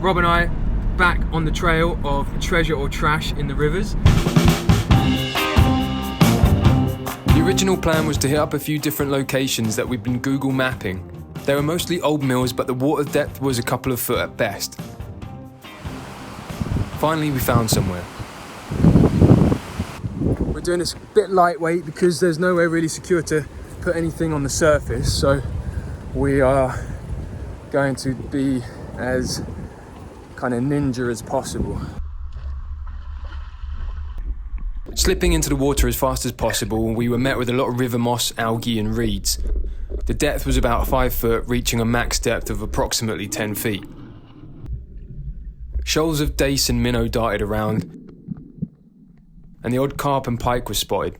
Rob and I back on the trail of treasure or trash in the rivers. The original plan was to hit up a few different locations that we'd been Google mapping. They were mostly old mills, but the water depth was a couple of foot at best. Finally, we found somewhere. We're doing this a bit lightweight because there's nowhere really secure to put anything on the surface, so we are going to be as kind of ninja as possible. Slipping into the water as fast as possible, we were met with a lot of river moss, algae and reeds. The depth was about 5 foot, reaching a max depth of approximately 10 feet. Shoals of dace and minnow darted around, and the odd carp and pike was spotted.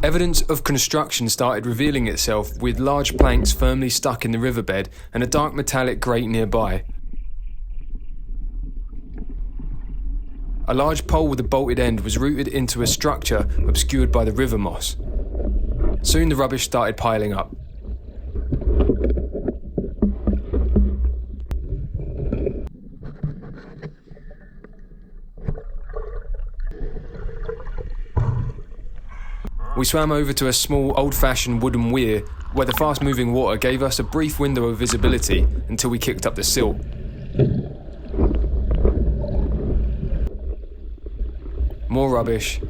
Evidence of construction started revealing itself, with large planks firmly stuck in the riverbed and a dark metallic grate nearby. A large pole with a bolted end was rooted into a structure obscured by the river moss. Soon the rubbish started piling up. We swam over to a small, old-fashioned wooden weir where the fast-moving water gave us a brief window of visibility until we kicked up the silt. More rubbish.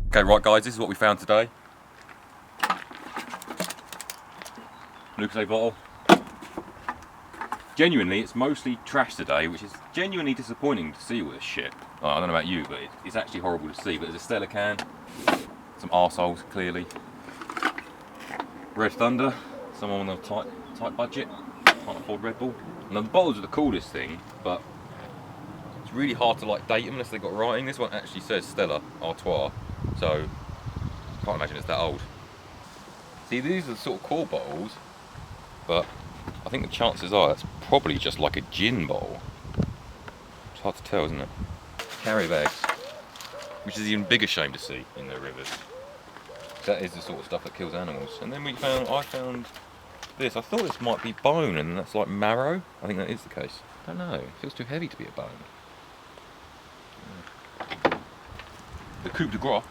Okay, right guys, this is what we found today. Lucozade bottle. Genuinely, it's mostly trash today, which is genuinely disappointing to see with this shit. Oh, I don't know about you, but it's actually horrible to see. But there's a Stella can, some arseholes clearly. Red Thunder, someone on a tight budget, can't afford Red Bull. Now the bottles are the coolest thing, but it's really hard to like date them unless they've got writing. This one actually says Stella Artois. So, can't imagine it's that old. See, these are the sort of cool bottles, but I think the chances are it's probably just like a gin bottle. It's hard to tell, isn't it? Carry bags, which is even bigger shame to see in the rivers. That is the sort of stuff that kills animals. And then I found this. I thought this might be bone, and that's like marrow. I think that is the case. I don't know, it feels too heavy to be a bone. The coup de grace.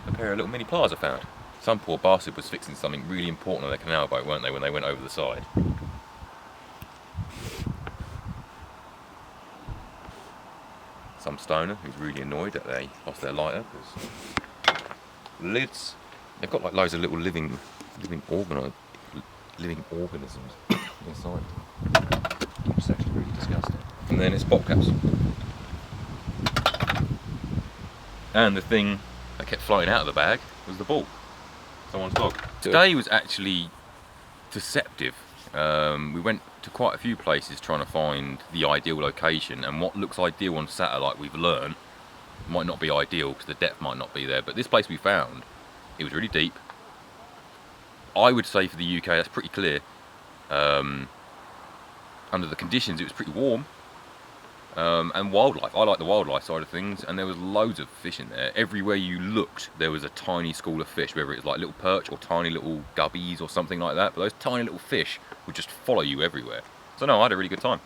A pair of little mini pliers I found. Some poor bastard was fixing something really important on their canal boat, weren't they, when they went over the side. Some stoner who's really annoyed that they lost their lighter. Lids. They've got like loads of little living organisms inside. It's actually really disgusting. And then it's bottle caps. And the thing that kept flying out of the bag was the ball. Someone's dog. Today was actually deceptive. We went to quite a few places trying to find the ideal location, and what looks ideal on satellite, we've learned, might not be ideal because the depth might not be there. But this place we found, it was really deep. I would say for the UK, that's pretty clear. Under the conditions, it was pretty warm. And wildlife. I like the wildlife side of things, and there was loads of fish in there. Everywhere you looked, there was a tiny school of fish, whether it's like little perch or tiny little guppies or something like that. But those tiny little fish would just follow you everywhere. So no, I had a really good time.